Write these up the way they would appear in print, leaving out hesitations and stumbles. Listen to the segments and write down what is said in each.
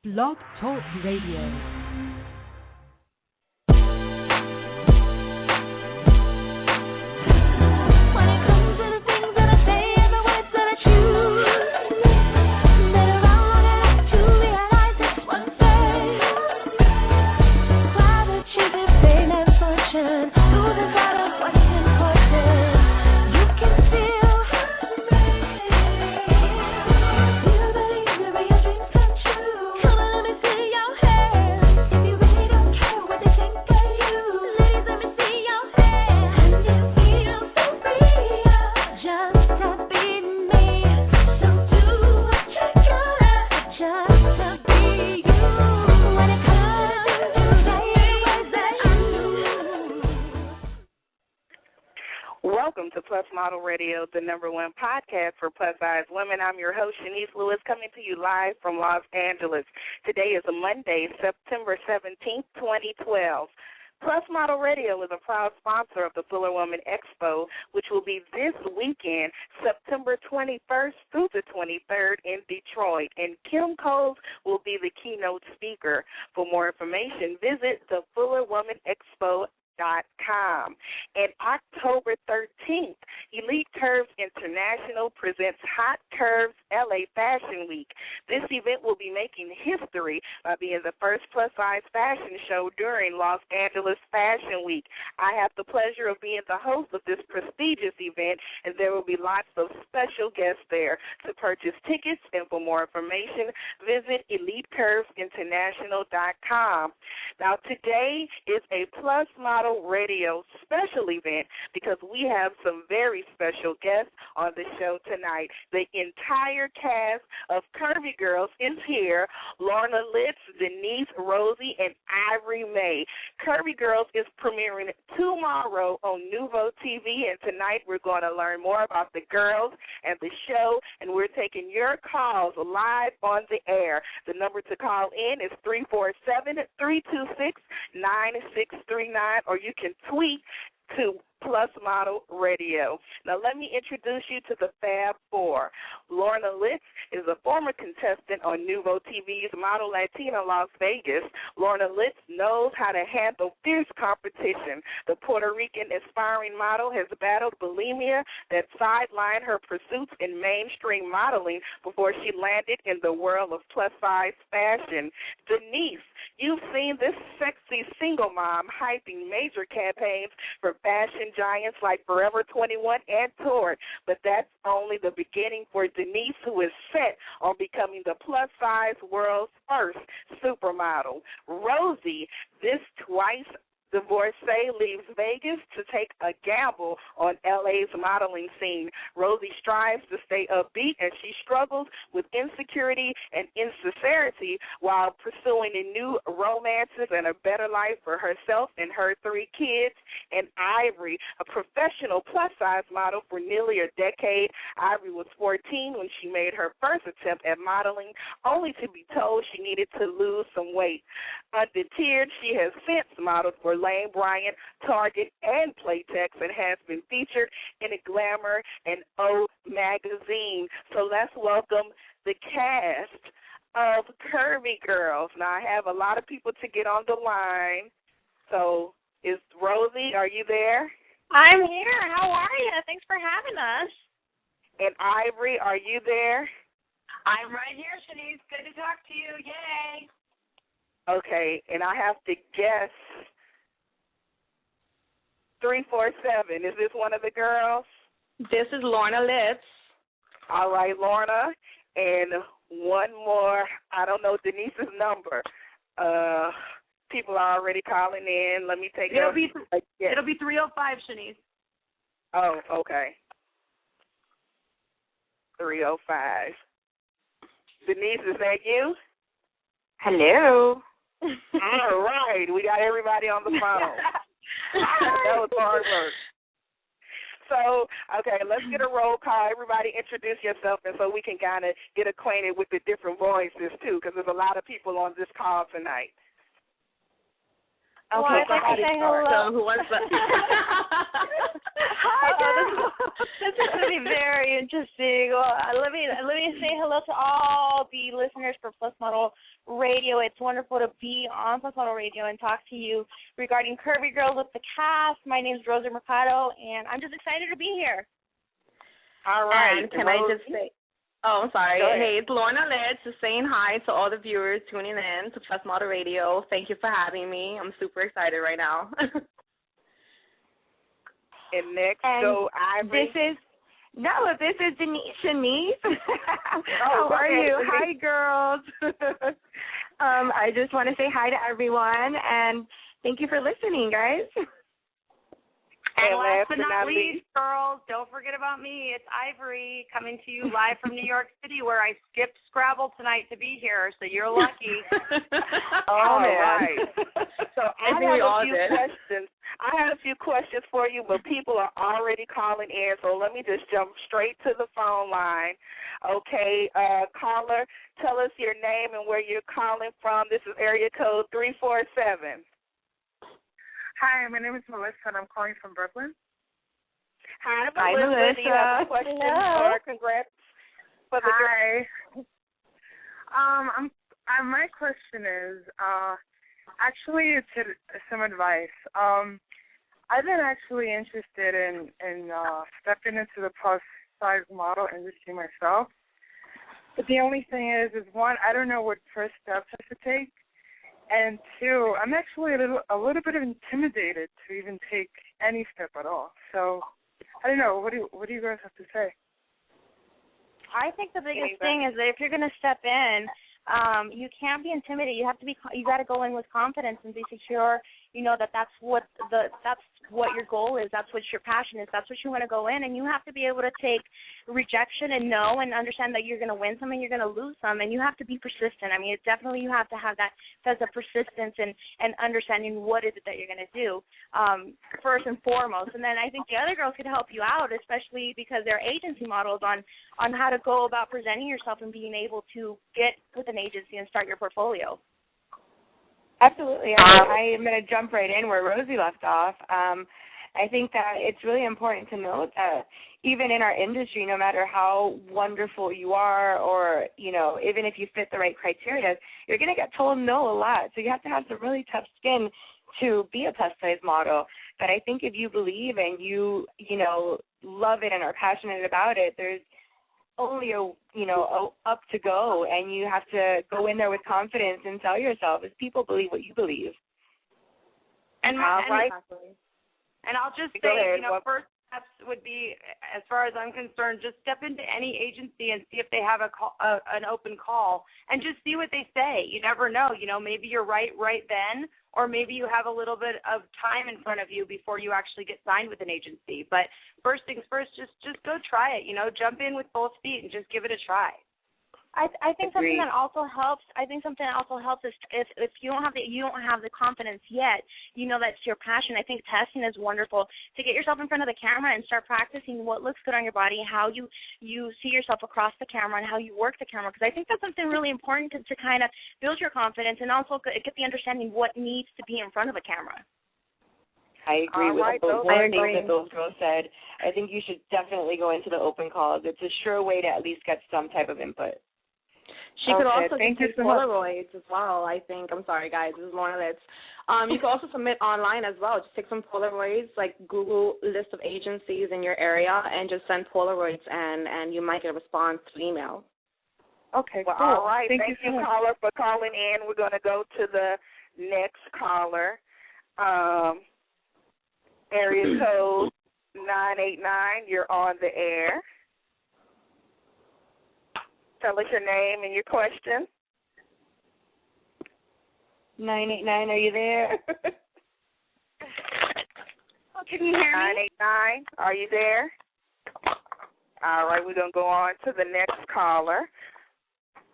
Blog Talk Radio. Welcome to PLUS Model Radio, the #1 podcast for plus-size women. I'm your host, Denise Lewis, coming to you live from Los Angeles. Today is a Monday, September 17th, 2012. PLUS Model Radio is a proud sponsor of the Fuller Woman Expo, which will be this weekend, September 21st through the 23rd in Detroit. And Kim Coles will be the keynote speaker. For more information, visit thefullerwomanexpo.com. And October 13th, Elite Curves International presents Hot Curves LA Fashion Week. This event will be making history by being the first plus-size fashion show during Los Angeles Fashion Week. I have the pleasure of being the host of this prestigious event, and there will be lots of special guests there. To purchase tickets and for more information, visit EliteCurvesInternational.com. Now, today is a PLUS Model Radio special event because we have some very special guests on the show tonight. The entire cast of Curvy Girls is here: LornaLitz, Denise, Rosie, and Ivory May. Curvy Girls is premiering tomorrow on NuvoTV, and tonight we're going to learn more about the girls and the show, and we're taking your calls live on the air. The number to call in is 347-326-9639, or you can tweet to PLUS Model Radio. Now, let me introduce you to the Fab Four. LornaLitz is a former contestant on NuvoTV's Model Latina Las Vegas. LornaLitz knows how to handle fierce competition. The Puerto Rican aspiring model has battled bulimia that sidelined her pursuits in mainstream modeling before she landed in the world of plus-size fashion. Denise, you've seen this sexy single mom hyping major campaigns for fashion giants like Forever 21 and Tues, but that's only the beginning for Denise, who is set on becoming the plus-size world's first supermodel. Rosie, this twice divorcee, leaves Vegas to take a gamble on LA's modeling scene. Rosie strives to stay upbeat, and she struggles with insecurity and insincerity while pursuing new romances and a better life for herself and her 3 kids. And Ivory, a professional plus-size model for nearly a decade. Ivory was 14 when she made her first attempt at modeling, only to be told she needed to lose some weight. Undeterred, she has since modeled for Lane Bryant, Target, and Playtex, and has been featured in a Glamour and O magazine. So let's welcome the cast of Curvy Girls. Now, I have a lot of people to get on the line. So is Rosie, are you there? I'm here. How are you? Thanks for having us. And Ivory, are you there? I'm right here, Chenese. Good to talk to you. Yay. Okay, and I have to guess 347. Is this one of the girls? This is LornaLitz. All right, Lorna. And one more. I don't know Denise's number. People are already calling in. Let me take It'll be 305, Chenese. Oh, okay. 305. Denise, is that you? Hello. All right. We got everybody on the phone. That was hard work. So, okay, let's get a roll call. Everybody introduce yourself, and so we can kind of get acquainted with the different voices, too, because there's a lot of people on this call tonight. Well, I'd like to say hello. So who wants that? Hi, this is going to be very interesting. Well, let me say hello to all the listeners for PLUS Model Radio. It's wonderful to be on PLUS Model Radio and talk to you regarding Curvy Girls with the cast. My name is Rosie Mercado, and I'm just excited to be here. All right. And can I just say, I'm sorry. Hey, it's LornaLitz just saying hi to all the viewers tuning in to PLUS Model Radio. Thank you for having me. I'm super excited right now. And next, go Ivory. This is Denise. Chenese. How are okay, you? Denise. Hi, girls. I just want to say hi to everyone, and thank you for listening, guys. And last but not least, girls, don't forget about me. It's Ivory coming to you live from New York City, where I skipped Scrabble tonight to be here, so you're lucky. All right. So I think we all have a few questions. I had a few questions for you, but people are already calling in, so let me just jump straight to the phone line. Okay, caller, tell us your name and where you're calling from. This is area code 347. Hi, my name is Melissa, and I'm calling from Brooklyn. Hi, Melissa. Do you have a question or congrats for the Hi. My question is, actually, it's some advice. I've been actually interested in stepping into the plus-size model industry myself. But the only thing is one, I don't know what first steps I should take. And two, I'm actually a little bit intimidated to even take any step at all. So I don't know. What do you guys have to say? I think the biggest thing is that if you're going to step in, you can't be intimidated. You got to go in with confidence and be secure. You know that's what your goal is. That's what your passion is. That's what you want to go in, and you have to be able to take rejection and know and understand that you're going to win some and you're going to lose some, and you have to be persistent. I mean, it's definitely you have to have that sense of persistence and understanding what is it that you're going to do first and foremost. And then I think the other girls could help you out, especially because they're agency models on how to go about presenting yourself and being able to get with an agency and start your portfolio. Absolutely. I am going to jump right in where Rosie left off. I think that it's really important to note that even in our industry, no matter how wonderful you are or, even if you fit the right criteria, you're going to get told no a lot. So you have to have some really tough skin to be a plus-size model. But I think if you believe and you love it and are passionate about it, there's only up to go, and you have to go in there with confidence and tell yourself, as people believe what you believe. And I'll just say, first steps would be, as far as I'm concerned, just step into any agency and see if they have an open call, and just see what they say. You never know. Maybe you're right then, or maybe you have a little bit of time in front of you before you actually get signed with an agency. But first things first, just go try it. Jump in with both feet and just give it a try. I think something that also helps. Is if you don't have the confidence yet, that's your passion. I think testing is wonderful to get yourself in front of the camera and start practicing what looks good on your body, how you see yourself across the camera, and how you work the camera. Because I think that's something really important to kind of build your confidence and also get the understanding what needs to be in front of a camera. I agree with those things that those girls said. I think you should definitely go into the open calls. It's a sure way to at least get some type of input. She could also take Polaroids as well, I think. I'm sorry, guys. This is LornaLitz. You can also submit online as well. Just take some Polaroids, like Google list of agencies in your area, and just send Polaroids, and you might get a response to email. Okay, well, cool. All right. Thank you, caller, for calling in. We're going to go to the next caller. Area code 989. You're on the air. Tell us your name and your question. 989, are you there? Can you hear me? 989, are you there? All right, we're going to go on to the next caller.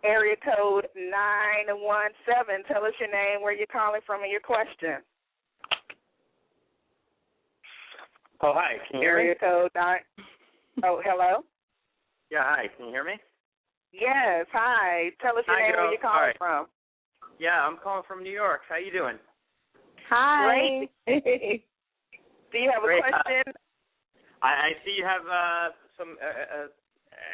Area code 917. Tell us your name, where you're calling from, and your question. Oh, hi. Can you hear me? Area code 9. Oh, hello? Yeah, hi. Can you hear me? Yes, hi. Tell us your name, where you're calling from. Yeah, I'm calling from New York. How you doing? Hi. Do you have a question? I see you have some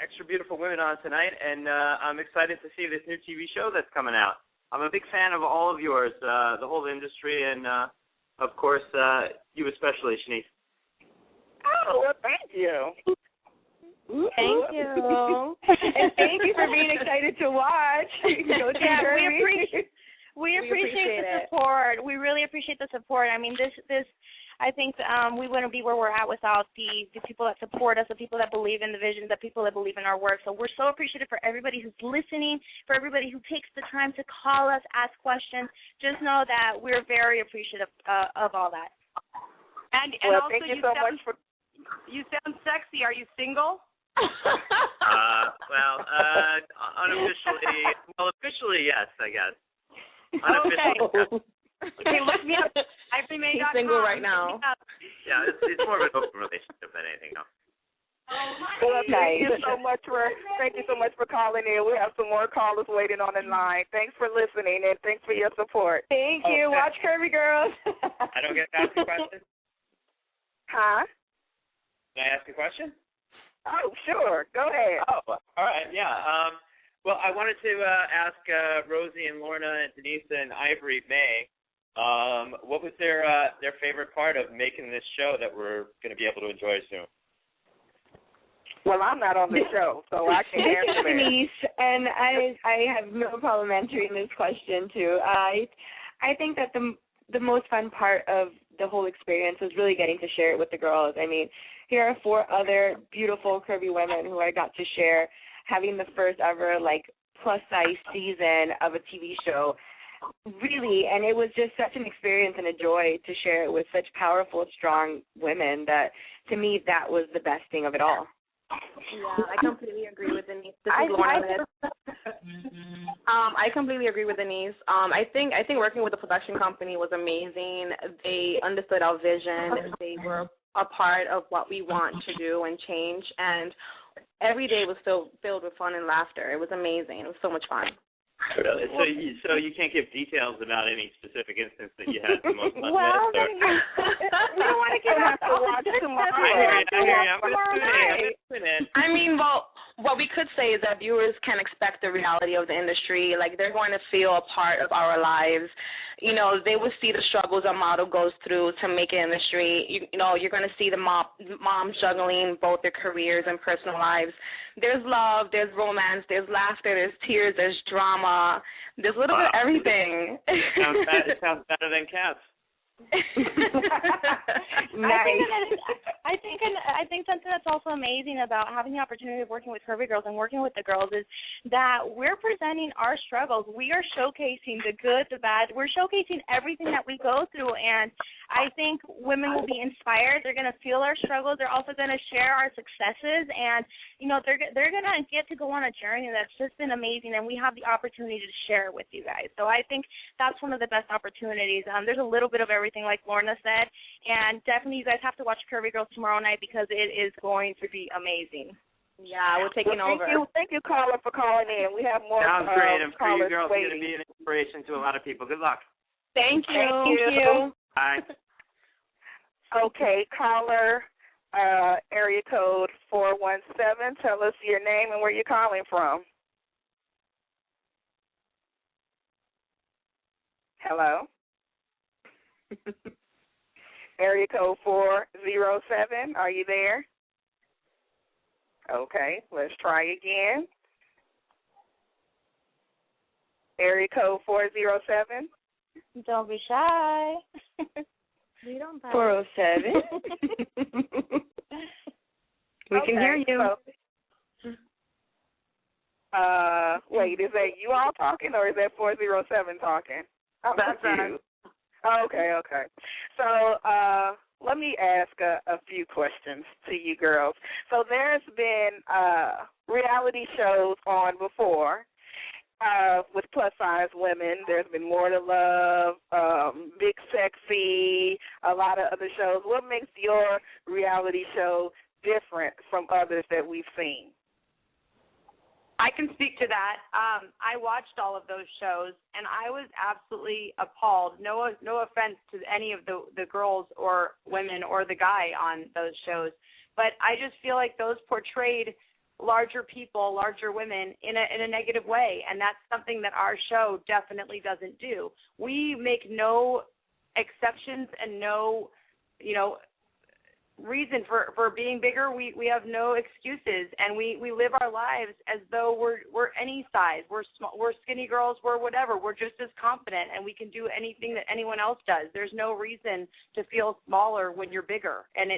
extra beautiful women on tonight, and I'm excited to see this new TV show that's coming out. I'm a big fan of all of yours, the whole industry, and, of course, you especially, Chenese. Oh, well, thank you. Thank you. And thank you for being excited to watch. We appreciate the support. We really appreciate the support. I mean, this I think we wouldn't be where we're at without the people that support us, the people that believe in the vision, the people that believe in our work. So we're so appreciative for everybody who's listening, for everybody who takes the time to call us, ask questions. Just know that we're very appreciative of all that. And well, also, thank you so much for. You sound sexy. Are you single? Officially, yes, I guess. Unofficially, okay, look me up. Ivory May. He's single right now. Yeah, it's more of an open relationship than anything else. Well, thank you so much for calling in. We have some more callers waiting on the line. Thanks for listening and thanks for your support. Thank you. Watch Curvy Girls. I don't get to ask a question. Huh? Can I ask a question? Oh, sure. Go ahead. Oh, all right. Yeah. Well, I wanted to ask Rosie and Lorna and Denise and Ivory May, what was their favorite part of making this show that we're going to be able to enjoy soon? Well, I'm not on the show, so I can't answer that. Denise, and I have no problem answering this question too. I think that the most fun part of the whole experience was really getting to share it with the girls. I mean, here are 4 other beautiful curvy women who I got to share having the first ever plus-size season of a TV show. Really, and it was just such an experience and a joy to share it with such powerful, strong women that, to me, that was the best thing of it all. Yeah, I completely agree with Denise. This is LornaLitz. I completely agree with Denise. I think working with the production company was amazing. They understood our vision. They were a part of what we want to do and change, and every day was so filled with fun and laughter. It was amazing. It was so much fun. Really? So you can't give details about any specific instance that you had the most fun Well, with? we don't want to get out the watch tomorrow. I hear you. I'm going to tune in. I mean, well, what we could say is that viewers can expect the reality of the industry. They're going to feel a part of our lives. You know, they will see the struggles a model goes through to make an industry. You're going to see the moms juggling both their careers and personal lives. There's love, there's romance, there's laughter, there's tears, there's drama. There's a little bit of everything. It sounds better than Cats. Nice. I think something that's also amazing about having the opportunity of working with Curvy Girls and working with the girls is that we're presenting our struggles. We are showcasing the good, the bad. We're showcasing everything that we go through, and I think women will be inspired. They're going to feel our struggles. They're also going to share our successes, and they're going to get to go on a journey that's just been amazing, and we have the opportunity to share it with you guys. So I think that's one of the best opportunities. There's a little bit of everything, like Lorna said, and definitely you guys have to watch Curvy Girls tomorrow night because it is going to be amazing. Yeah, we're taking over. Thank you, caller, for calling in. We have more Sounds great, and Curvy callers Girls are going waiting. to be an inspiration to a lot of people. Good luck. Thank you. Thank you. Bye. Okay, caller, area code 417. Tell us your name and where you're calling from. Hello? Area code 407. Are you there? Okay, let's try again. Area code 407. Don't be shy. We don't 407. We can hear you. Wait, is that you all talking or is that 407 talking? That's us. Okay. So let me ask a few questions to you girls. So there's been reality shows on before with plus-size women. There's been More to Love, Big Sexy, a lot of other shows. What makes your reality show different from others that we've seen? I can speak to that. I watched all of those shows, and I was absolutely appalled. No offense to any of the girls or women or the guy on those shows, but I just feel like those portrayed larger people, larger women in a negative way, and that's something that our show definitely doesn't do. We make no exceptions and no, reason for being bigger. We have no excuses, and we live our lives as though we're any size. We're small, we're skinny girls, we're whatever. We're just as confident, and we can do anything that anyone else does. There's no reason to feel smaller when you're bigger, and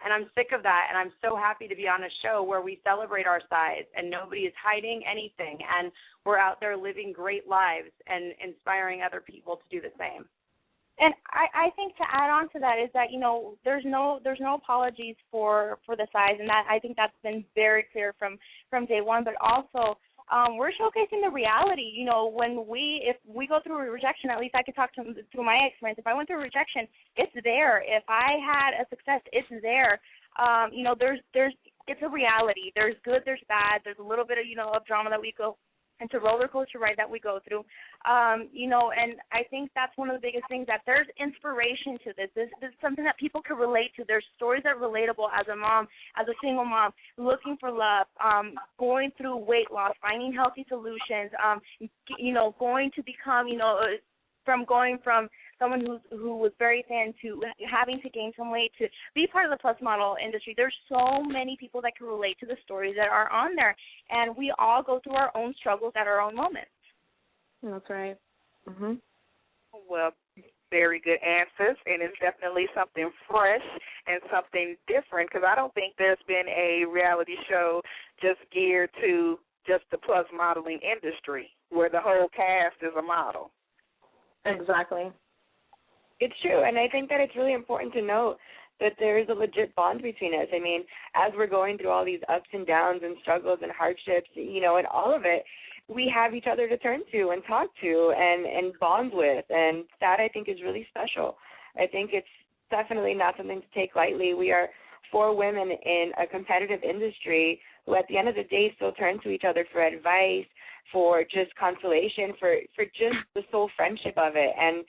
and I'm sick of that, and I'm so happy to be on a show where we celebrate our size and nobody is hiding anything, and we're out there living great lives and inspiring other people to do the same. And I think to add on to that is that, there's no apologies for the size, and that I think that's been very clear from day one. But also, we're showcasing the reality. If we go through a rejection, at least I could talk through my experience. If I went through a rejection, it's there. If I had a success, it's there. It's a reality. There's good, there's bad. There's a little bit of drama that we go. It's a roller coaster ride that we go through, and I think that's one of the biggest things, that there's inspiration to this. This is something that people can relate to. There's stories that are relatable as a mom, as a single mom, looking for love, going through weight loss, finding healthy solutions, going to become, going from someone who was very thin to having to gain some weight to be part of the plus model industry. There's so many people that can relate to the stories that are on there, and we all go through our own struggles at our own moments. That's right. Mhm. Well, very good answers, and it's definitely something fresh and something different, because I don't think there's been a reality show just geared to just the plus modeling industry where the whole cast is a model. Exactly. It's true, and I think that it's really important to note that there is a legit bond between us. I mean, as we're going through all these ups and downs and struggles and hardships, and all of it, we have each other to turn to and talk to and bond with, and that I think is really special. I think it's definitely not something to take lightly. We are 4 women in a competitive industry who at the end of the day still turn to each other for advice, for just consolation, for just the sole friendship of it. And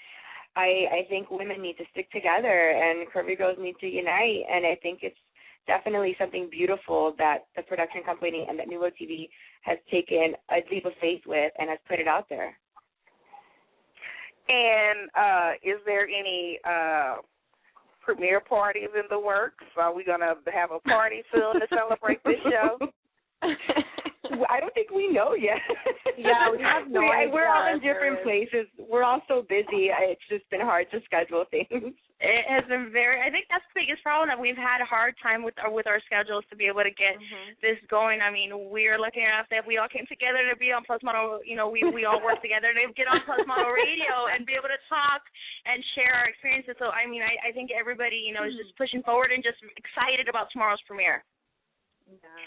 I think women need to stick together, and Curvy Girls need to unite, and I think it's definitely something beautiful that the production company and that NuvoTV has taken a leap of faith with and has put it out there. And is there any premiere parties in the works? Are we going to have a party soon to celebrate this show? I don't think we know yet. Yeah, we have no idea. We're all in different places. We're all so busy. It's just been hard to schedule things. It has been I think that's the biggest problem, that we've had a hard time with our schedules to be able to get this going. I mean, we're lucky enough that we all came together to be on Plus Model. We all work together to get on Plus Model Radio and be able to talk and share our experiences. So, I mean, I think everybody, is just pushing forward and just excited about tomorrow's premiere.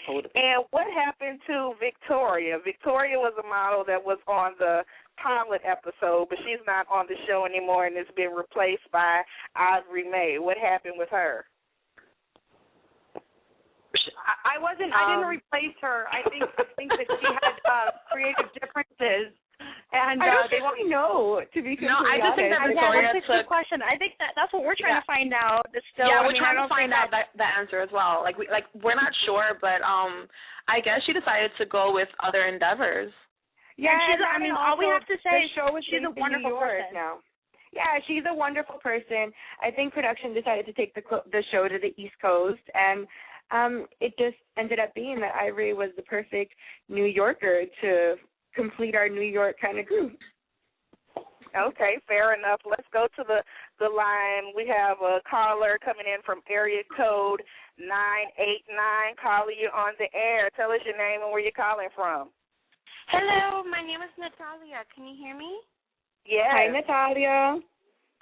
And what happened to Victoria? Victoria was a model that was on the pilot episode, but she's not on the show anymore, and it's been replaced by Ivory May. What happened with her? I didn't replace her. I think that she had creative differences. And I don't think we know, to be completely honest. I just think that Victoria that's a good question. I think that's what we're trying to find out. We're trying to find out the answer as well. We're not sure, but I guess she decided to go with other endeavors. Yeah, all we have to say is she's a wonderful person now. Yeah, she's a wonderful person. I think production decided to take the show to the East Coast, and it just ended up being that Ivory was the perfect New Yorker to complete our New York kind of group. Okay, fair enough. Let's go to the line. We have a caller coming in from area code 989. Caller, you're on the air. Tell us your name and where you're calling from. Hello, my name is Natalia. Can you hear me? Yes. Hi, Natalia.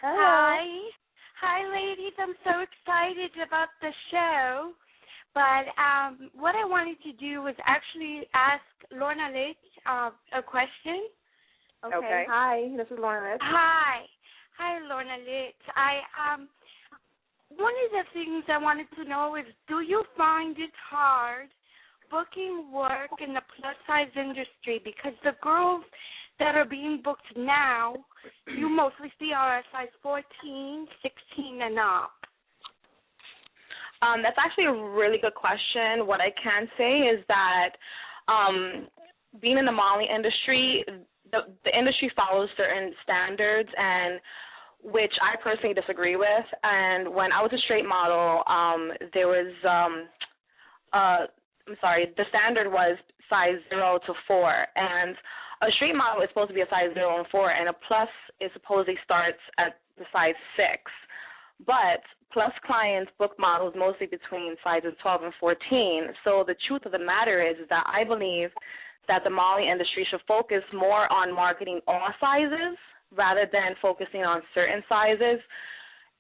Hello. Hi, ladies. I'm so excited about the show. But what I wanted to do was actually ask LornaLitz a question. Okay. Hi, this is LornaLitz. Hi, LornaLitz. One of the things I wanted to know is, do you find it hard booking work in the plus size industry, because the girls that are being booked now, you mostly see are a size 14, 16, and up. That's actually a really good question. What I can say is that being in the modeling industry, the industry follows certain standards, and which I personally disagree with. And when I was a straight model, there was, the standard was size 0 to 4, and a straight model is supposed to be a size 0 and 4, and a plus is supposedly starts at the size 6. But plus clients book models mostly between sizes 12 and 14. So the truth of the matter is that I believe that the modeling industry should focus more on marketing all sizes rather than focusing on certain sizes.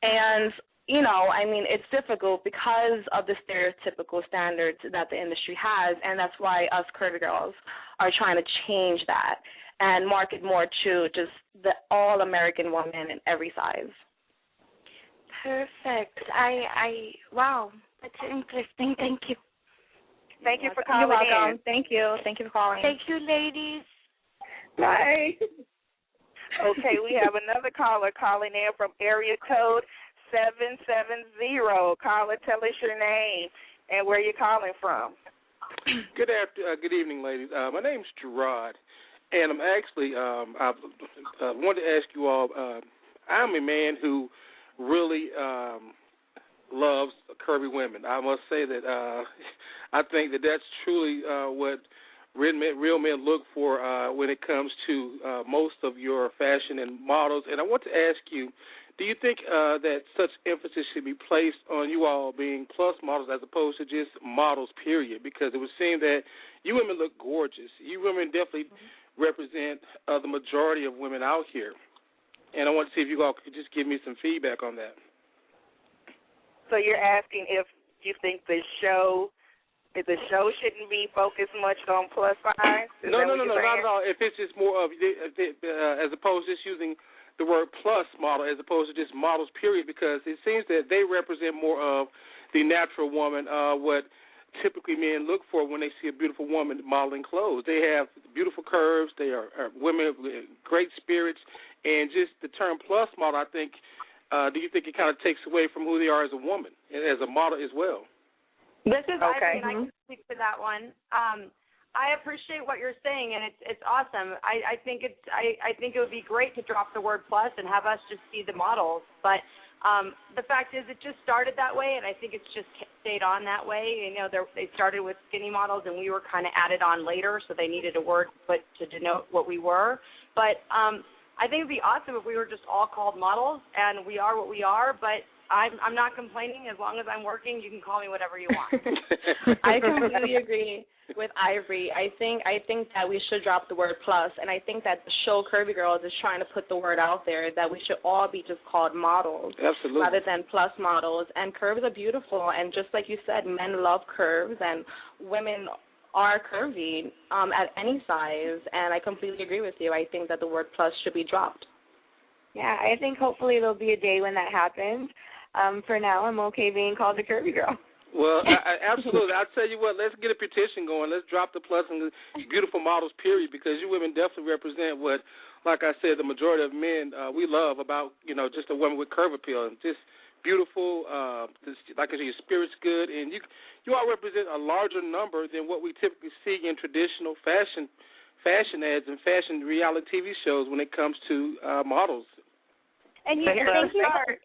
And, you know, I mean, it's difficult because of the stereotypical standards that the industry has, and that's why us Curvy Girls are trying to change that and market more to just the all-American woman in every size. Perfect. Wow, that's interesting. Thank you. Thank you for calling. You're welcome. In. Thank you. Thank you for calling. Thank you, ladies. Bye. Okay, we have another caller calling in from area code 770. Caller, tell us your name and where you're calling from. Good evening, ladies. My name's Gerard, and I'm actually I wanted to ask you all. I'm a man who really loves curvy women. I must say that I think that that's truly what real men look for when it comes to most of your fashion and models. And I want to ask you, do you think that such emphasis should be placed on you all being plus models as opposed to just models, period? Because it would seem that you women look gorgeous. You women definitely represent the majority of women out here. And I want to see if you all could just give me some feedback on that. So you're asking if you think the show shouldn't be focused much on plus size? No, not at all. If it's just more of, as opposed to just using the word plus model as opposed to just models, period, because it seems that they represent more of the natural woman, what typically men look for when they see a beautiful woman modeling clothes. They have beautiful curves. They are women with great spirits. And just the term plus model, I think, do you think it kind of takes away from who they are as a woman, as a model as well? This is Ivory, and I can speak to that one. I appreciate what you're saying, and it's awesome. I think it would be great to drop the word plus and have us just see the models. But the fact is, it just started that way, and I think it's just stayed on that way. You know, they started with skinny models, and we were kind of added on later, so they needed a word put to denote what we were. But I think it would be awesome if we were just all called models, and we are what we are, but I'm not complaining. As long as I'm working, you can call me whatever you want. I completely agree with Ivory. I think that we should drop the word plus, and I think that the show Curvy Girls is trying to put the word out there that we should all be just called models. Absolutely. Rather than plus models. And curves are beautiful, and just like you said, men love curves, and women are curvy at any size, and I completely agree with you. I think that the word plus should be dropped. Yeah, I think hopefully there'll be a day when that happens. For now, I'm okay being called a curvy girl. Well, absolutely. I'll tell you what, let's get a petition going. Let's drop the plus and the beautiful models, period, because you women definitely represent what, like I said, the majority of men we love about, you know, just a woman with curve appeal. And just beautiful, like I said, your spirit's good, and you all represent a larger number than what we typically see in traditional fashion ads and fashion reality TV shows when it comes to models. And thank you.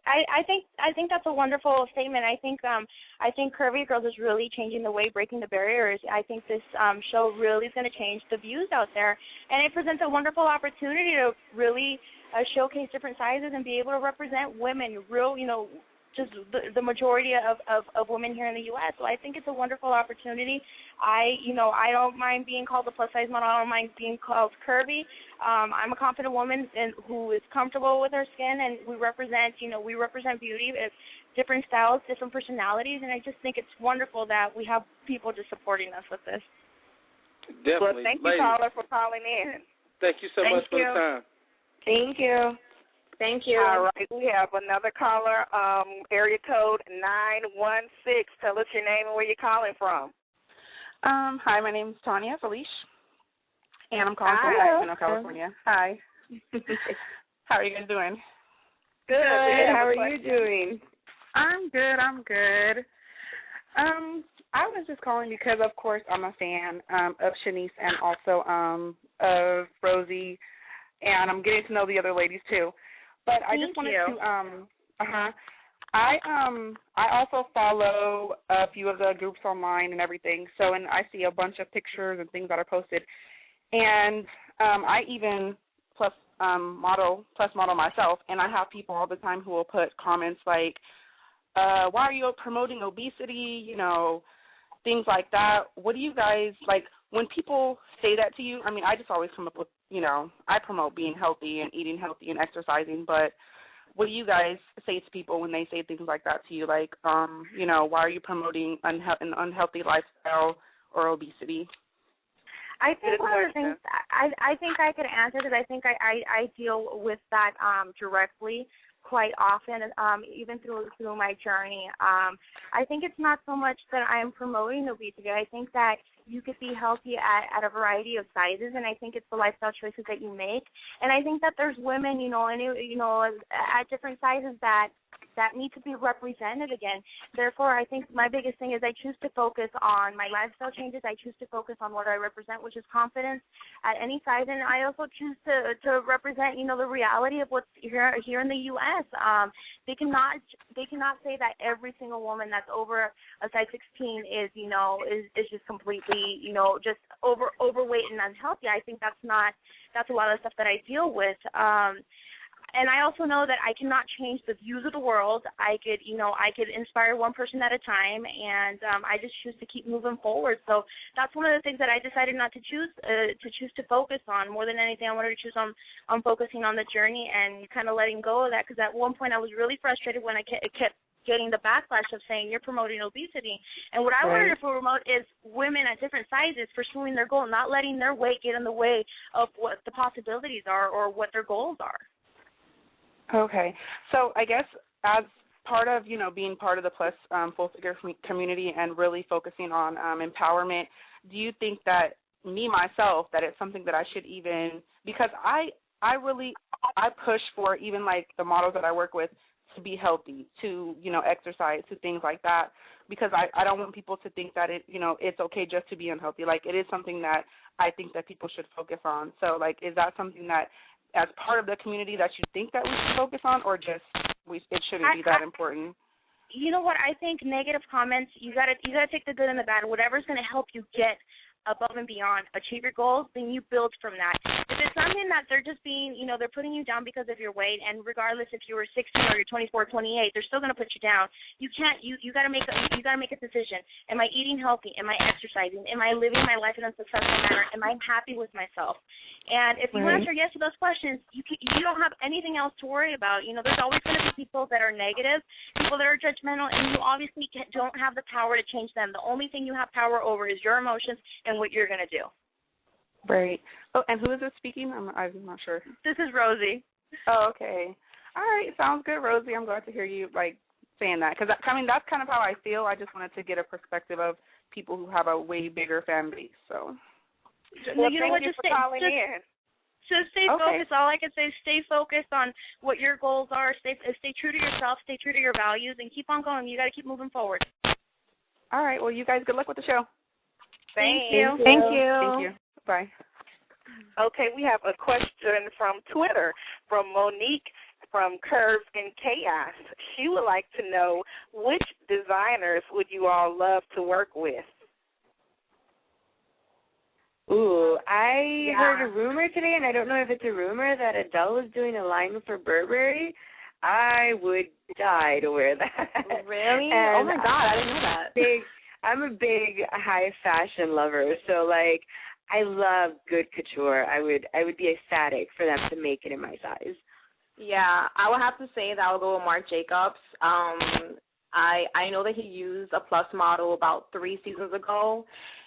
I think that's a wonderful statement. I think Curvy Girls is really changing the way, breaking the barriers. I think this show really is going to change the views out there, and it presents a wonderful opportunity to really showcase different sizes and be able to represent women, just the majority of women here in the U.S. So I think it's a wonderful opportunity. I don't mind being called a plus size model. I don't mind being called curvy. I'm a confident woman who is comfortable with her skin, and we represent beauty, different styles, different personalities, and I just think it's wonderful that we have people just supporting us with this. Definitely. Well, thank you, caller, for calling in. Thank you so much for the time. Thank you. Thank you. All right, we have another caller, area code 916. Tell us your name and where you're calling from. Hi, my name is Tanya Felice, and I'm calling from Sacramento, California. Hi. How are you guys doing? Good. How are you doing? I'm good. I was just calling because, of course, I'm a fan of Chenese and also of Rosie, and I'm getting to know the other ladies too. But I just wanted to I also follow a few of the groups online and everything. So, and I see a bunch of pictures and things that are posted, and I even plus model myself, and I have people all the time who will put comments like, why are you promoting obesity, you know, things like that. What do you guys, like, when people say that to you, I mean, I just always come up with, you know, I promote being healthy and eating healthy and exercising, but what do you guys say to people when they say things like that to you, like, you know, why are you promoting an unhealthy lifestyle or obesity? I think one of the things I think I could answer, because I think I deal with that directly quite often, even through my journey. I think it's not so much that I am promoting obesity. I think that you could be healthy at a variety of sizes, and I think it's the lifestyle choices that you make. And I think that there's women, you know, at different sizes that need to be represented again. Therefore, I think my biggest thing is I choose to focus on my lifestyle changes. I choose to focus on what I represent, which is confidence at any size. And I also choose to represent, you know, the reality of what's here in the U.S. They cannot say that every single woman that's over a size 16 is, you know, is just completely, you know, just overweight and unhealthy. I think that's a lot of the stuff that I deal with. And I also know that I cannot change the views of the world. I could inspire one person at a time, and I just choose to keep moving forward. So that's one of the things that I decided not to choose to focus on. More than anything, I wanted to choose on focusing on the journey and kind of letting go of that, because at one point I was really frustrated when I kept getting the backlash of saying you're promoting obesity. And what I wanted to promote is women at different sizes pursuing their goal, not letting their weight get in the way of what the possibilities are or what their goals are. Okay. So I guess as part of, you know, being part of the PLUS full figure community and really focusing on empowerment, do you think that myself, that it's something that I should even, because I push for even like the models that I work with to be healthy, to, you know, exercise, to things like that, because I don't want people to think that it's okay just to be unhealthy. Like, it is something that I think that people should focus on. So, like, is that something that as part of the community that you think that we should focus on, or just it shouldn't be that important? You know what? I think negative comments, you gotta take the good and the bad. Whatever's going to help you get above and beyond, achieve your goals, then you build from that. If it's something that they're just being, you know, they're putting you down because of your weight, and regardless if you were 16 or you're 24, 28, they're still going to put you down. You can't. You got to make a decision. Am I eating healthy? Am I exercising? Am I living my life in a successful manner? Am I happy with myself? And if you answer yes to those questions, you don't have anything else to worry about. You know, there's always going to be people that are negative, people that are judgmental, and you obviously don't have the power to change them. The only thing you have power over is your emotions and what you're going to do. Right. Oh, and who is this speaking? I'm not sure. This is Rosie. Oh, okay. All right. Sounds good, Rosie. I'm glad to hear you, like, saying that, because, I mean, that's kind of how I feel. I just wanted to get a perspective of people who have a way bigger fan base, so. Well, you know what? Just stay focused. All I can say is stay focused on what your goals are. Stay true to yourself. Stay true to your values, and keep on going. You got to keep moving forward. All right. Well, you guys, good luck with the show. Thank you. Thank you. Bye. Okay, we have a question from Twitter from Monique from Curves and Chaos. She would like to know, which designers would you all love to work with? Ooh, I heard a rumor today, and I don't know if it's a rumor, that Adele is doing a line for Burberry. I would die to wear that. Really? And oh, my God, I didn't know that. I'm a big high fashion lover, so, like, I love good couture. I would be ecstatic for them to make it in my size. Yeah, I would have to say that I'll go with Marc Jacobs. I know that he used a PLUS model about 3 seasons ago,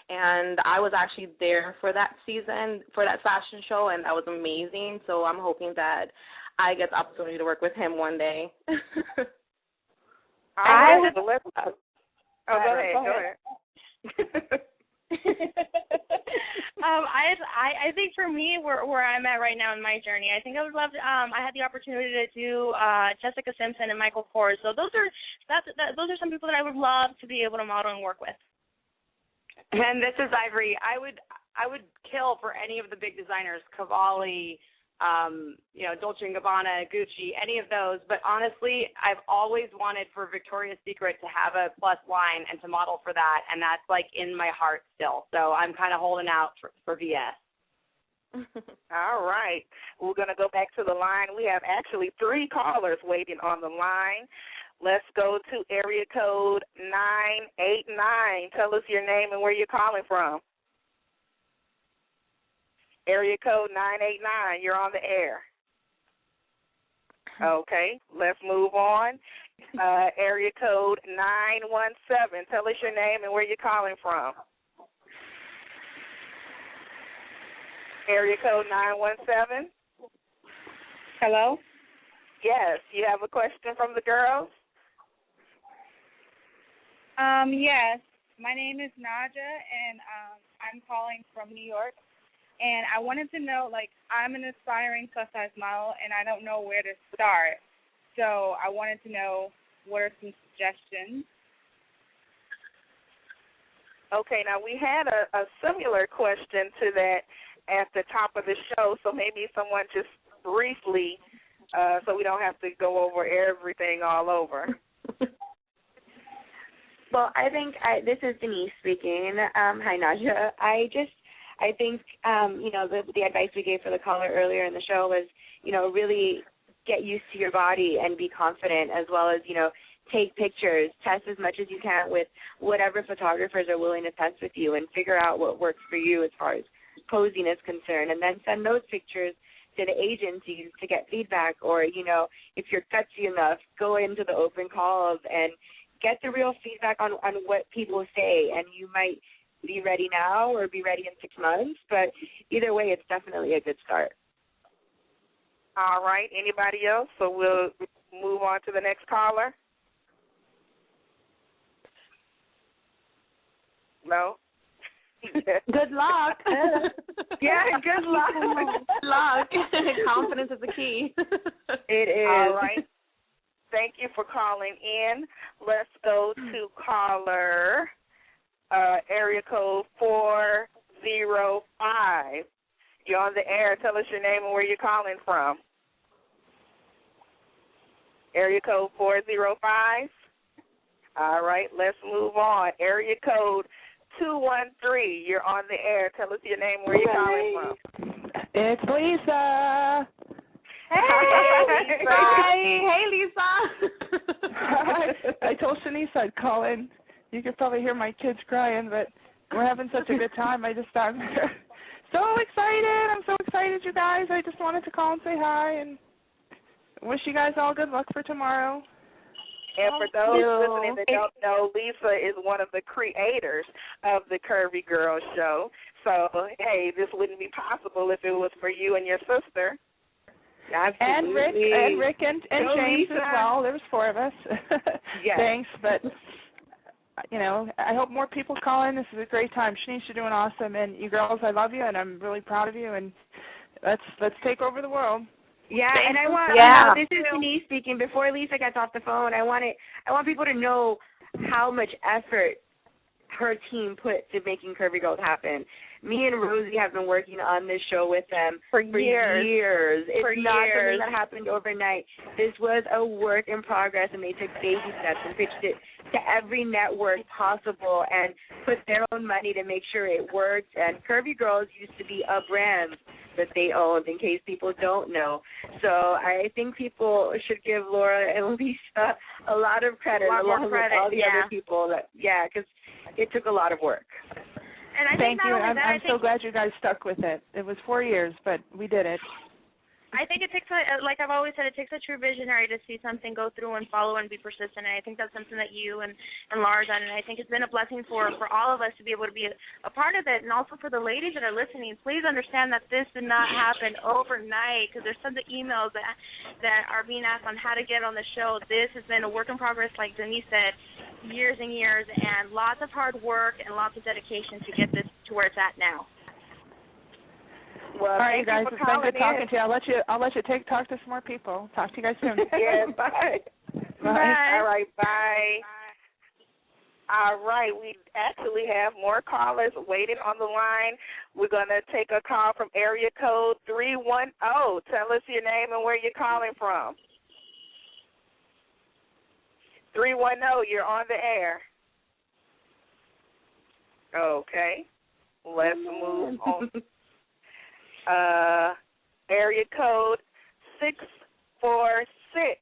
and I was actually there for that season, for that fashion show, and that was amazing. So I'm hoping that I get the opportunity to work with him one day. Go ahead. I think for me, where I'm at right now in my journey, I think I would love. I had the opportunity to do Jessica Simpson and Michael Kors. So those are some people that I would love to be able to model and work with. And this is Ivory. I would kill for any of the big designers, Cavalli, Dolce & Gabbana, Gucci, any of those. But honestly, I've always wanted for Victoria's Secret to have a plus line and to model for that, and that's like in my heart still. So I'm kind of holding out for VS. All right. We're going to go back to the line. We have actually 3 callers waiting on the line. Let's go to area code 989. Tell us your name and where you're calling from. Area code 989. You're on the air. Okay, let's move on. Area code 917. Tell us your name and where you're calling from. Area code 917. Hello? Yes, you have a question from the girls? Yes. My name is Naja, and I'm calling from New York. And I wanted to know, I'm an aspiring plus-size model, and I don't know where to start. So I wanted to know what are some suggestions. Okay, now we had a similar question to that at the top of the show, so maybe someone just briefly, so we don't have to go over everything all over. Well, I think this is Denise speaking. Hi, Naja. I think, the advice we gave for the caller earlier in the show was, really get used to your body and be confident, as well as, take pictures, test as much as you can with whatever photographers are willing to test with you, and figure out what works for you as far as posing is concerned, and then send those pictures to the agencies to get feedback, or, if you're gutsy enough, go into the open calls and get the real feedback on what people say, and you might be ready now or be ready in 6 months, but either way, it's definitely a good start. All right. Anybody else? So we'll move on to the next caller. No? Good luck. Yeah, good luck. Good luck. Confidence is the key. It is. All right. Thank you for calling in. Let's go to caller area code 405. You're on the air. Tell us your name and where you're calling from. Area code 405. All right, let's move on. Area code 213. You're on the air. Tell us your name and where you're calling from. It's Lisa. Hey, Lisa. I told Chenese I'd call in. You could probably hear my kids crying, but we're having such a good time. I just I'm so excited. I'm so excited, you guys. I just wanted to call and say hi and wish you guys all good luck for tomorrow. And for those listening that don't know, Lisa is one of the creators of the Curvy Girls show. So, hey, this wouldn't be possible if it was for you and your sister. Absolutely. And Rick and James Lisa. As well. There was 4 of us. Yes. Thanks, but I hope more people call in. This is a great time. Chenese, you're doing awesome, and you girls, I love you, and I'm really proud of you. And let's take over the world. Yeah, and I want this is Denise speaking. Before Lisa gets off the phone, I want people to know how much effort her team put to making Curvy Girls happen. Me and Rosie have been working on this show with them for years. It's not something that happened overnight. This was a work in progress, and they took baby steps and pitched it to every network possible and put their own money to make sure it worked. And Curvy Girls used to be a brand that they owned, in case people don't know. So I think people should give Laura and Lisa a lot of credit, along with all the other people. Because it took a lot of work. And I Thank think you. I'm so glad you guys stuck with it. It was 4 years, but we did it. I think it takes, like I've always said, it takes a true visionary to see something go through and follow and be persistent. And I think that's something that you and Laura done. And I think it's been a blessing for all of us to be able to be a part of it. And also for the ladies that are listening, please understand that this did not happen overnight, because there's some of the emails that are being asked on how to get on the show. This has been a work in progress, like Denise said. years and years, and lots of hard work and lots of dedication to get this to where it's at now. Well, all right, you guys, it's been good talking to you. I'll let you talk to some more people. Talk to you guys soon. Yeah, bye. Bye. All right, bye. All right, we actually have more callers waiting on the line. We're going to take a call from area code 310. Tell us your name and where you're calling from. 310, you're on the air. Okay, let's move on. Area code 646.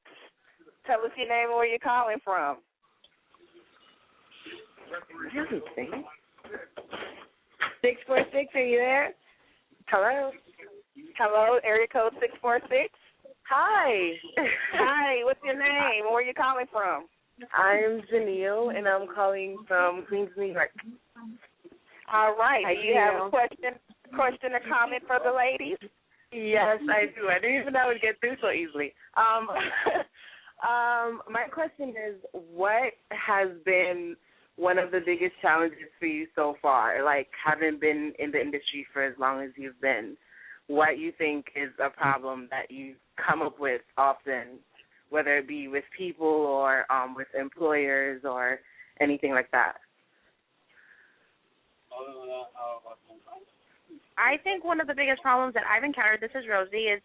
Tell us your name and where you're calling from. 646, are you there? Hello? Hello, area code 646. Hi. Hi, what's your name? Where are you calling from? I'm Zanille, and I'm calling from Queens, New York. All right. Do you have a question or comment for the ladies? Yes, I do. I didn't even know I would get through so easily. My question is, what has been one of the biggest challenges for you so far, like having been in the industry for as long as you've been? What you think is a problem that you come up with often, whether it be with people or with employers or anything like that? I think one of the biggest problems that I've encountered, this is Rosie, is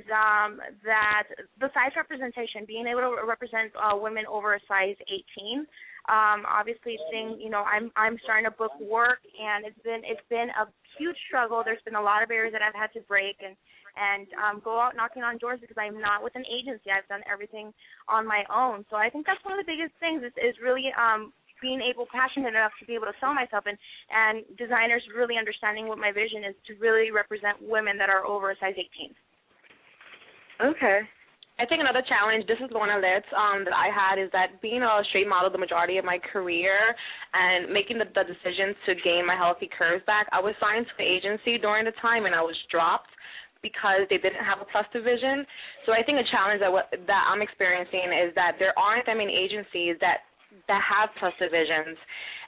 that the size representation, being able to represent women over a size 18. Obviously, I'm starting to book work, and it's been a huge struggle. There's been a lot of barriers that I've had to break and go out knocking on doors because I'm not with an agency. I've done everything on my own. So I think that's one of the biggest things is really being passionate enough to be able to sell myself, and designers really understanding what my vision is to really represent women that are over a size 18. Okay. I think another challenge, this is LornaLitz, that I had is that being a straight model the majority of my career and making the decision to gain my healthy curves back, I was signed to an agency during the time and I was dropped because they didn't have a plus division. So I think a challenge that I'm experiencing is that there aren't that many agencies that have plus divisions.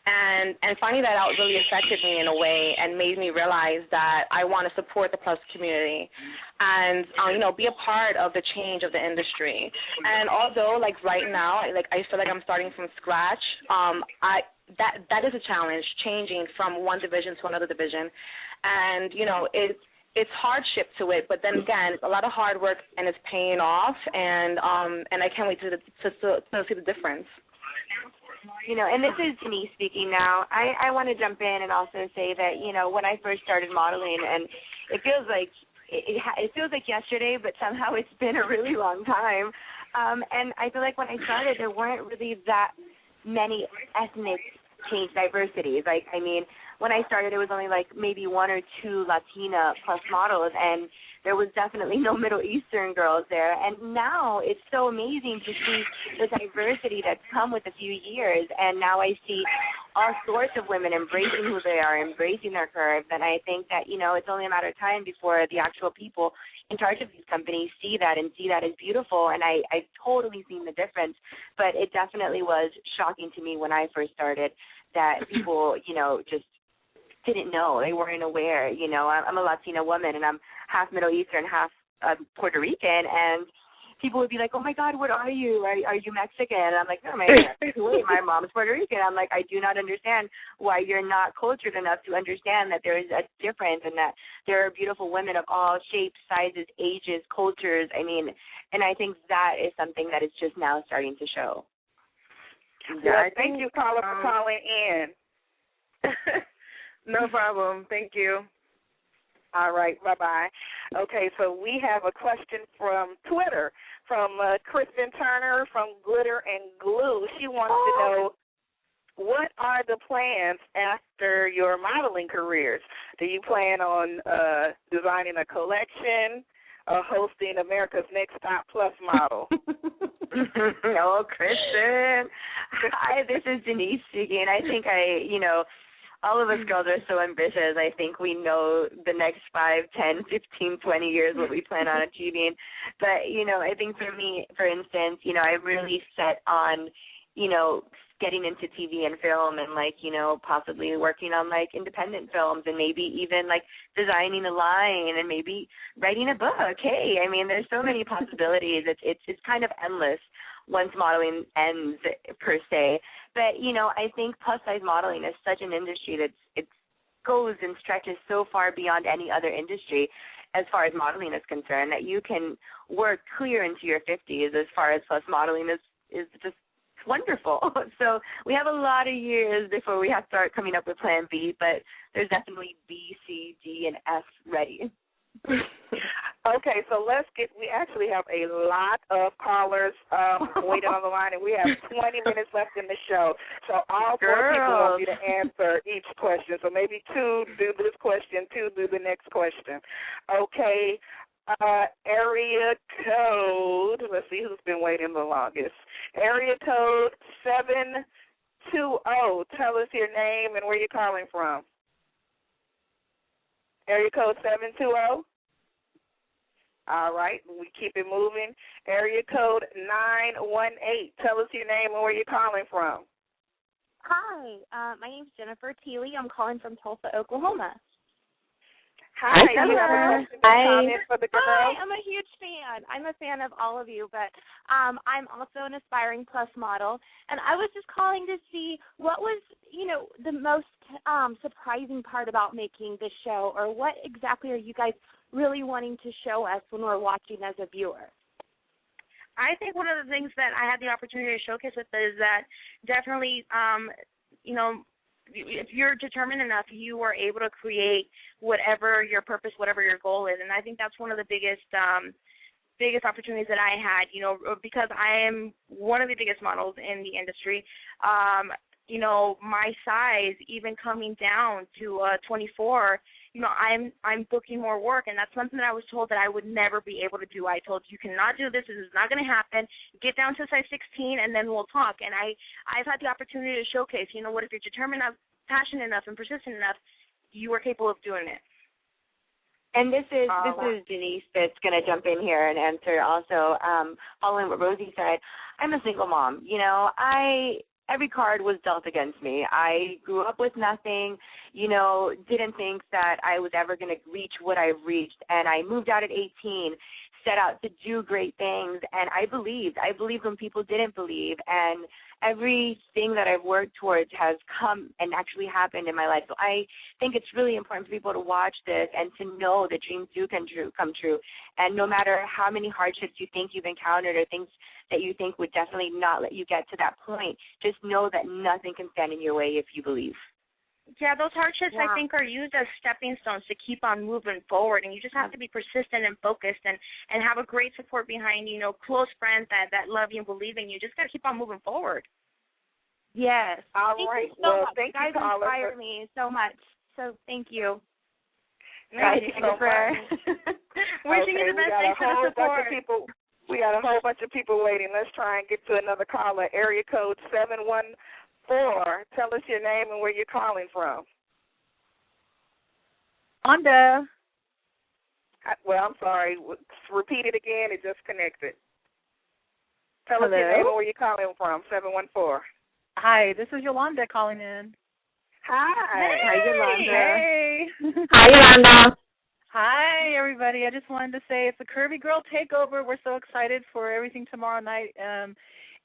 And finding that out really affected me in a way and made me realize that I want to support the plus community and, be a part of the change of the industry. And although, right now, I feel like I'm starting from scratch, that is a challenge, changing from one division to another division. And, it's hardship to it, but then again, it's a lot of hard work and it's paying off, and I can't wait to see the difference. And this is Denise speaking now. I want to jump in and also say that, when I first started modeling, and it feels like it feels like yesterday, but somehow it's been a really long time. And I feel like when I started, there weren't really that many ethnic change diversities. When I started, it was only maybe one or two Latina plus models, and there was definitely no Middle Eastern girls there. And now it's so amazing to see the diversity that's come with a few years. And now I see all sorts of women embracing who they are, embracing their curves. And I think that, it's only a matter of time before the actual people in charge of these companies see that and see that as beautiful. And I've totally seen the difference. But it definitely was shocking to me when I first started that people, just didn't know. They weren't aware. I'm a Latina woman, and I'm half Middle Eastern, half Puerto Rican, and people would be like, "Oh my God, what are you? Are you Mexican?" And I'm like, "No, my mom's Puerto Rican." I'm like, "I do not understand why you're not cultured enough to understand that there is a difference and that there are beautiful women of all shapes, sizes, ages, cultures." And I think that is something that is just now starting to show. Yeah, thank you, caller, for calling in. No problem. Thank you. All right, bye-bye. Okay, so we have a question from Twitter from Kristen Turner from Glitter and Glue. She wants to know, what are the plans after your modeling careers? Do you plan on designing a collection or hosting America's Next Top Plus Model? Oh, Kristen. Hi, this is Denise speaking. I think all of us girls are so ambitious. I think we know the next 5, 10, 15, 20 years what we plan on achieving. But, I think for me, for instance, I really set on, getting into TV and film and, like, you know, possibly working on, like, independent films and maybe even, like, designing a line and maybe writing a book. Hey, I mean, there's so many possibilities. It's kind of endless once modeling ends, per se. But, you know, I think plus-size modeling is such an industry that it goes and stretches so far beyond any other industry as far as modeling is concerned that you can work clear into your 50s as far as plus modeling is just wonderful. So we have a lot of years before we have to start coming up with Plan B, but there's definitely B, C, D, and F ready. Okay, so we actually have a lot of callers waiting on the line, and we have 20 minutes left in the show. So all 4 people want you to answer each question. So maybe 2 do this question, 2 do the next question. Okay, area code, let's see who's been waiting the longest. Area code 720. Tell us your name and where you're calling from. Area code 720. All right, we keep it moving. Area code 918. Tell us your name and where you're calling from. Hi, my name's Jennifer Teeley. I'm calling from Tulsa, Oklahoma. Hi, do you have a question or comment for the girls? Hi, I'm a huge fan. I'm a fan of all of you, but I'm also an aspiring plus model, and I was just calling to see what was, you know, the most surprising part about making this show, or what exactly are you guys really wanting to show us when we're watching as a viewer? I think one of the things that I had the opportunity to showcase with is that definitely, you know, if you're determined enough, you are able to create whatever your purpose, whatever your goal is. And I think that's one of the biggest opportunities that I had, you know, because I am one of the biggest models in the industry. You know, my size, even coming down to 24, you know, I'm booking more work, and that's something that I was told that I would never be able to do. I told you cannot do this. This is not going to happen. Get down to size 16, and then we'll talk. And I've had the opportunity to showcase, you know what, if you're determined enough, passionate enough, and persistent enough, you are capable of doing it. And this is Denise that's going to jump in here and answer also. Following what Rosie said, I'm a single mom. You know, every card was dealt against me. I grew up with nothing, you know, didn't think that I was ever going to reach what I've reached. And I moved out at 18, set out to do great things, and I believed when people didn't believe. And everything that I've worked towards has come and actually happened in my life. So I think it's really important for people to watch this and to know that dreams do come true. And no matter how many hardships you think you've encountered or things that you think would definitely not let you get to that point, just know that nothing can stand in your way if you believe. Yeah, those hardships, I think, are used as stepping stones to keep on moving forward, and you just have to be persistent and focused and have a great support behind, you know, close friends that love you and believe in you. Just got to keep on moving forward. Yes. All right. Well, thank you, guys inspire me so much. So thank you. Thank you so much. Wishing you the best. Thanks for the support. We got a whole bunch of people waiting. Let's try and get to another caller. Area code 714. Tell us your name and where you're calling from. Wanda. Well, I'm sorry. Repeat it again. It just connected. Tell us Hello? your name and where you're calling from. 714. Hi, this is Yolanda calling in. Hi. Hey. Hi, Yolanda. Hey. Hi, Yolanda. Hi, everybody. I just wanted to say it's a Curvy Girl takeover. We're so excited for everything tomorrow night.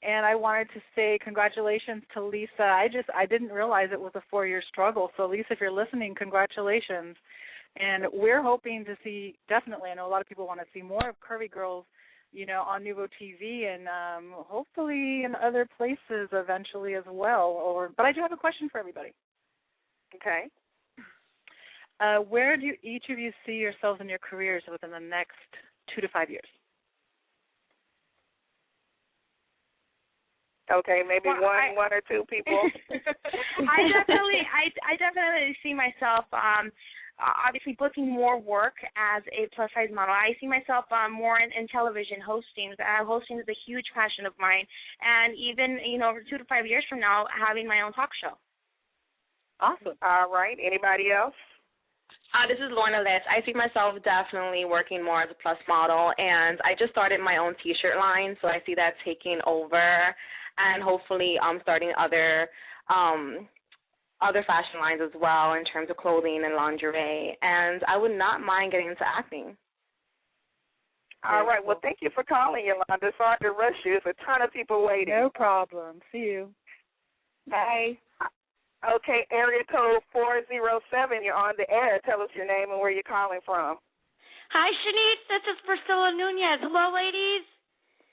And I wanted to say congratulations to Lisa. I didn't realize it was a 4-year struggle. So, Lisa, if you're listening, congratulations. And we're hoping to see, definitely, I know a lot of people want to see more of Curvy Girls, you know, on NuvoTV and hopefully in other places eventually as well. But I do have a question for everybody. Okay. Where do each of you see yourselves in your careers within the next 2 to 5 years? Okay, maybe one or two people. I definitely see myself obviously booking more work as a plus size model. I see myself more in television hosting. Hosting is a huge passion of mine, and even, you know, over 2 to 5 years from now, having my own talk show. Awesome. All right. Anybody else? This is LornaLitz. I see myself definitely working more as a plus model, and I just started my own T-shirt line, so I see that taking over. and hopefully starting other fashion lines as well in terms of clothing and lingerie. And I would not mind getting into acting. All right. Well, thank you for calling, Yolanda. Sorry to rush you. There's a ton of people waiting. No problem. See you. Bye. Okay, area code 407. You're on the air. Tell us your name and where you're calling from. Hi, Chenese. This is Priscilla Nunez. Hello, ladies.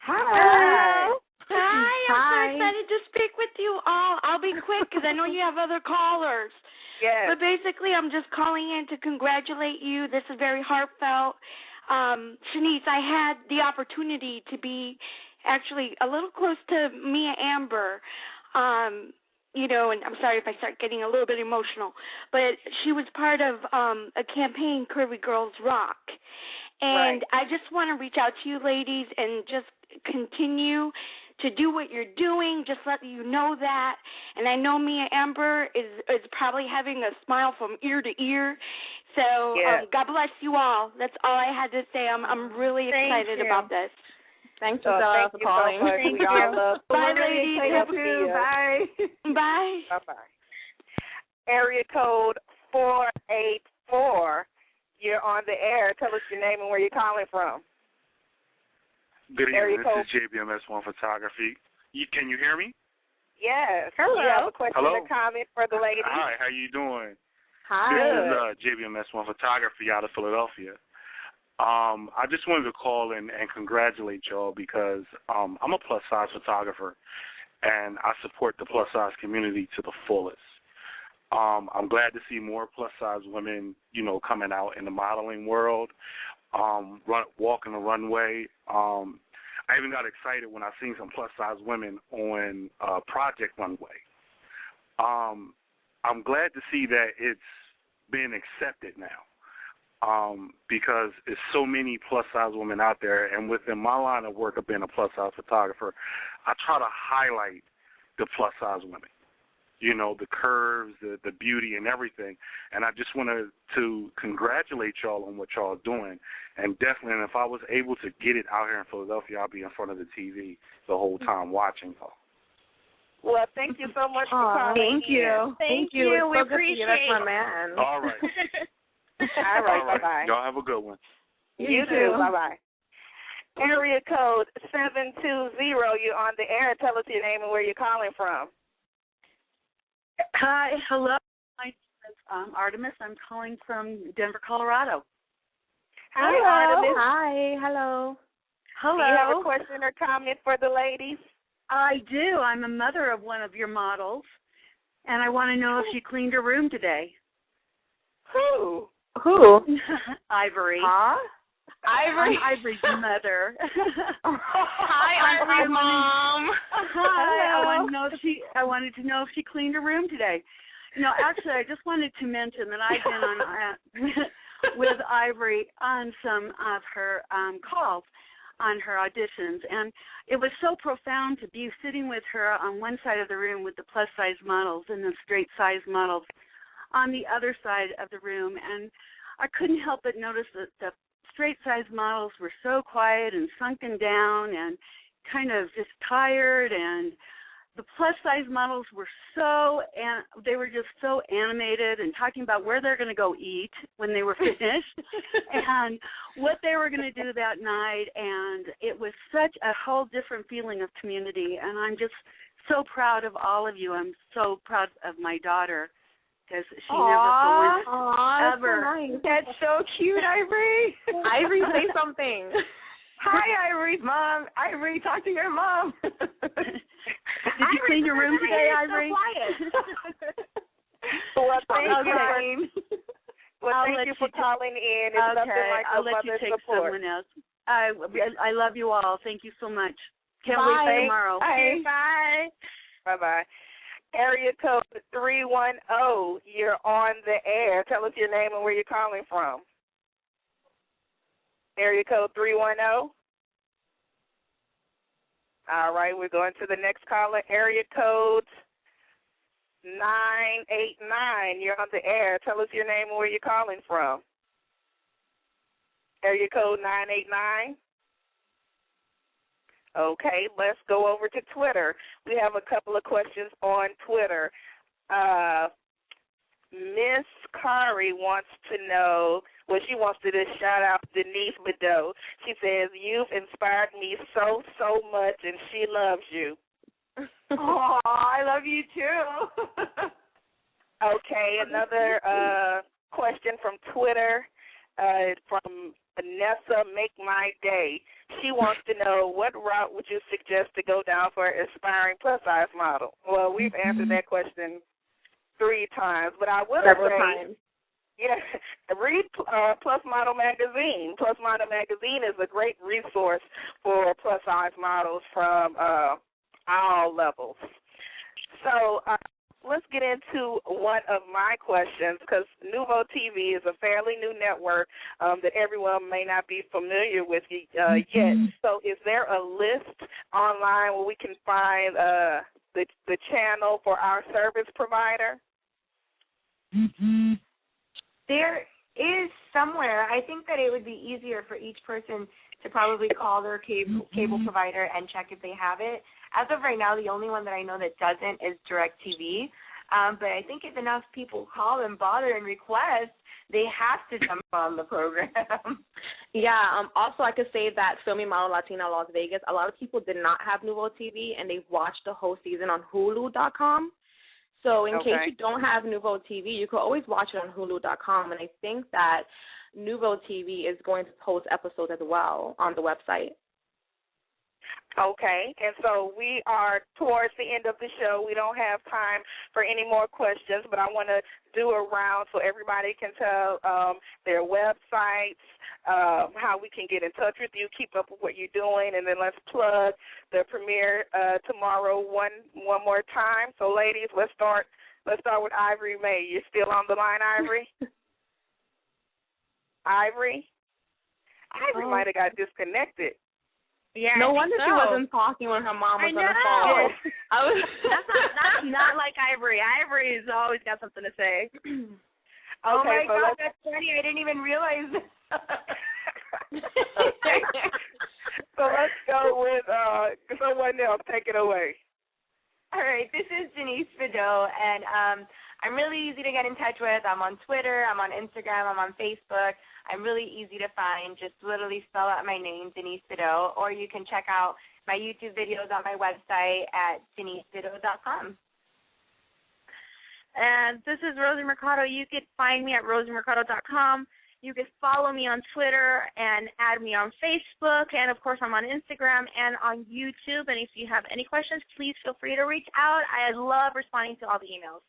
Hi. Hi. I'm so excited to speak with you all. I'll be quick because I know you have other callers. Yes. But basically, I'm just calling in to congratulate you. This is very heartfelt. Chenese, I had the opportunity to be actually a little close to Mia Amber. You know, and I'm sorry if I start getting a little bit emotional, but she was part of a campaign, Curvy Girls Rock. And I just want to reach out to you ladies and just continue to do what you're doing, just let you know that. And I know Mia Amber is probably having a smile from ear to ear. So God bless you all. That's all I had to say. I'm really excited about this. Thanks, Priscilla, for calling. Thank you. Bye, ladies. Bye. Bye. Bye-bye. Area code 484. You're on the air. Tell us your name and where you're calling from. Good evening. This is JBMS1 Photography. Can you hear me? Yes. Hello. You have a question Hello. or comment for the lady? Hi. How you doing? Hi. This is JBMS1 Photography out of Philadelphia. I just wanted to call in and congratulate y'all because I'm a plus-size photographer, and I support the plus-size community to the fullest. I'm glad to see more plus-size women, you know, coming out in the modeling world, walking the runway. I even got excited when I seen some plus-size women on Project Runway. I'm glad to see that it's being accepted now. Because there's so many plus-size women out there, and within my line of work of being a plus-size photographer, I try to highlight the plus-size women, you know, the curves, the beauty, and everything. And I just wanted to congratulate y'all on what y'all are doing. And definitely, and if I was able to get it out here in Philadelphia, I'll be in front of the TV the whole time watching y'all. Well, thank you so much for calling. Thank you. Thank you. We appreciate it. That's my man. All right. All right, bye-bye. Y'all have a good one. You too. Bye-bye. Area code 720. You're on the air. Tell us your name and where you're calling from. Hi. Hello. My name is Artemis. I'm calling from Denver, Colorado. Hi, Artemis. Hi. Hello. Hello. Do you have a question or comment for the ladies? I do. I'm a mother of one of your models, and I want to know if she cleaned her room today. Who? Ivory. Huh? Ivory? I'm Ivory's mother. Hi, Ivory's mom. Hi. I wanted to know if she cleaned her room today. You know, actually, I just wanted to mention that I've been on with Ivory on some of her calls, on her auditions, and it was so profound to be sitting with her on one side of the room with the plus-size models and the straight-size models on the other side of the room, and I couldn't help but notice that the straight-size models were so quiet and sunken down and kind of just tired, and the plus-size models were they were just so animated and talking about where they're going to go eat when they were finished and what they were going to do that night, and it was such a whole different feeling of community, and I'm just so proud of all of you. I'm so proud of my daughter, because she never for once ever. That's so nice. That's so cute, Ivory. Ivory, say something. Hi, Ivory's mom. Ivory, talk to your mom. Did you clean your room today, Ivory? Well, thank you. Well, thank you for calling in. It's nothing like I'll let you take support. someone else. I love you all. Thank you so much. Can't Bye. wait for tomorrow. Bye. Bye. Bye-bye. Area code 310. You're on the air. Tell us your name and where you're calling from. Area code 310. All right, we're going to the next caller. Area code 989. You're on the air. Tell us your name and where you're calling from. Area code 989. Okay, let's go over to Twitter. We have a couple of questions on Twitter. Miss Curry wants to know, she wants to just shout out Denise Bedeau. She says, you've inspired me so much, and she loves you. Oh, I love you too. Okay, another question from Twitter from Vanessa Make My Day. She wants to know, what route would you suggest to go down for an aspiring plus-size model? Well, we've answered that question 3 times, but I will several say, times. Yeah, read PLUS Model Magazine. PLUS Model Magazine is a great resource for plus-size models from all levels. So let's get into one of my questions, because NuvoTV is a fairly new network that everyone may not be familiar with yet. So is there a list online where we can find the channel for our service provider? There is somewhere. I think that it would be easier for each person to probably call their cable provider and check if they have it. As of right now, the only one that I know that doesn't is DirecTV. But I think if enough people call and bother and request, they have to jump on the program. Yeah, also I could say that Filming Model Latina Las Vegas, a lot of people did not have NuvoTV, and they've watched the whole season on Hulu.com. So in case you don't have NuvoTV, you could always watch it on Hulu.com, and I think that NuvoTV is going to post episodes as well on the website. Okay, and so we are towards the end of the show. We don't have time for any more questions, but I want to do a round so everybody can tell their websites, how we can get in touch with you, keep up with what you're doing, and then let's plug the premiere tomorrow one more time. So, ladies, let's start with Ivory May. You're still on the line, Ivory? Ivory might have got disconnected. Yeah, no wonder she wasn't talking when her mom was on the phone. That's not like Ivory. Ivory's always got something to say. Oh my God, that's funny. I didn't even realize that. So let's go with someone else. Take it away. All right, this is Denise Bedeau, and I'm really easy to get in touch with. I'm on Twitter, I'm on Instagram, I'm on Facebook. I'm really easy to find. Just literally spell out my name, Denise Bedeau, or you can check out my YouTube videos on my website at denisebedeau.com. And this is Rosie Mercado. You can find me at rosiemercado.com. You can follow me on Twitter and add me on Facebook. And, of course, I'm on Instagram and on YouTube. And if you have any questions, please feel free to reach out. I love responding to all the emails.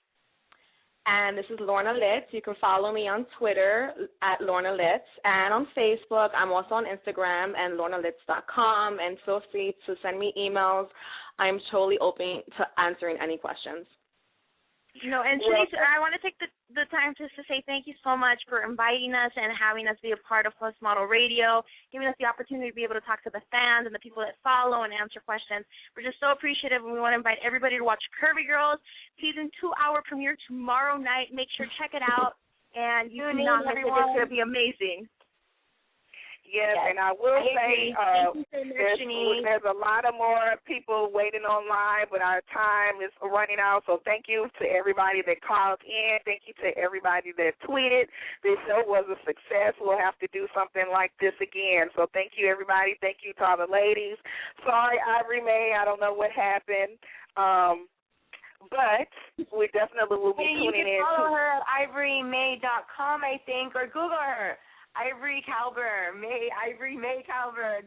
And this is LornaLitz. You can follow me on Twitter at LornaLitz. And on Facebook, I'm also on Instagram and LornaLitz.com. And feel free to send me emails. I'm totally open to answering any questions. And Shanice, I want to take the time just to say thank you so much for inviting us and having us be a part of PLUS Model Radio, giving us the opportunity to be able to talk to the fans and the people that follow and answer questions. We're just so appreciative, and we want to invite everybody to watch Curvy Girls Season 2-hour premiere tomorrow night. Make sure to check it out, and you do not miss it. It's going to be amazing. Yes, and I will say there's a lot of more people waiting online, but our time is running out. So thank you to everybody that called in. Thank you to everybody that tweeted. This show was a success. We'll have to do something like this again. So thank you, everybody. Thank you to all the ladies. Sorry, Ivory May, I don't know what happened. But we definitely will be tuning in. You can follow her at ivorymay.com, I think, or Google her. Ivory May Calver.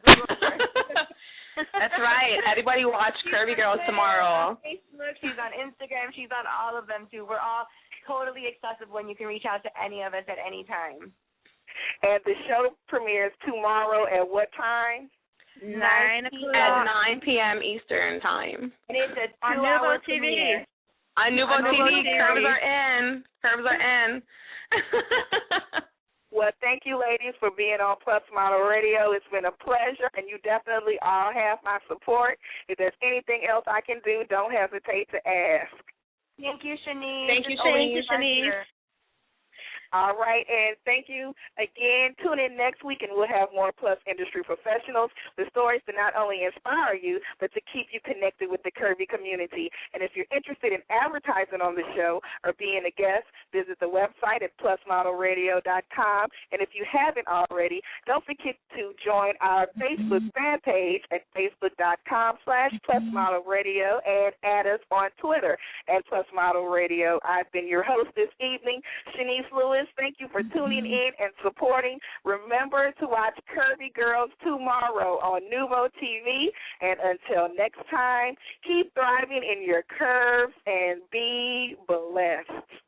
That's right. Everybody watch Curvy Girls tomorrow. On Facebook, she's on Instagram, she's on all of them too. We're all totally accessible, and you can reach out to any of us at any time. And the show premieres tomorrow at what time? 9 o'clock. At 9 p.m. Eastern time. And it's a 2-hour NuvoTV. premiere. On NuvoTV. Curves are in. Well, thank you, ladies, for being on PLUS Model Radio. It's been a pleasure, and you definitely all have my support. If there's anything else I can do, don't hesitate to ask. Thank you, Shanice. Thank you, Shanice. All right, and thank you again. Tune in next week, and we'll have more Plus industry professionals with stories to not only inspire you, but to keep you connected with the curvy community. And if you're interested in advertising on the show or being a guest, visit the website at plusmodelradio.com. And if you haven't already, don't forget to join our Facebook fan page at facebook.com/plusmodelradio and add us on Twitter at Plus Model Radio. I've been your host this evening, Shanice Lewis. Thank you for tuning in and supporting. Remember to watch Curvy Girls tomorrow on NuvoTV. And until next time, keep thriving in your curves and be blessed.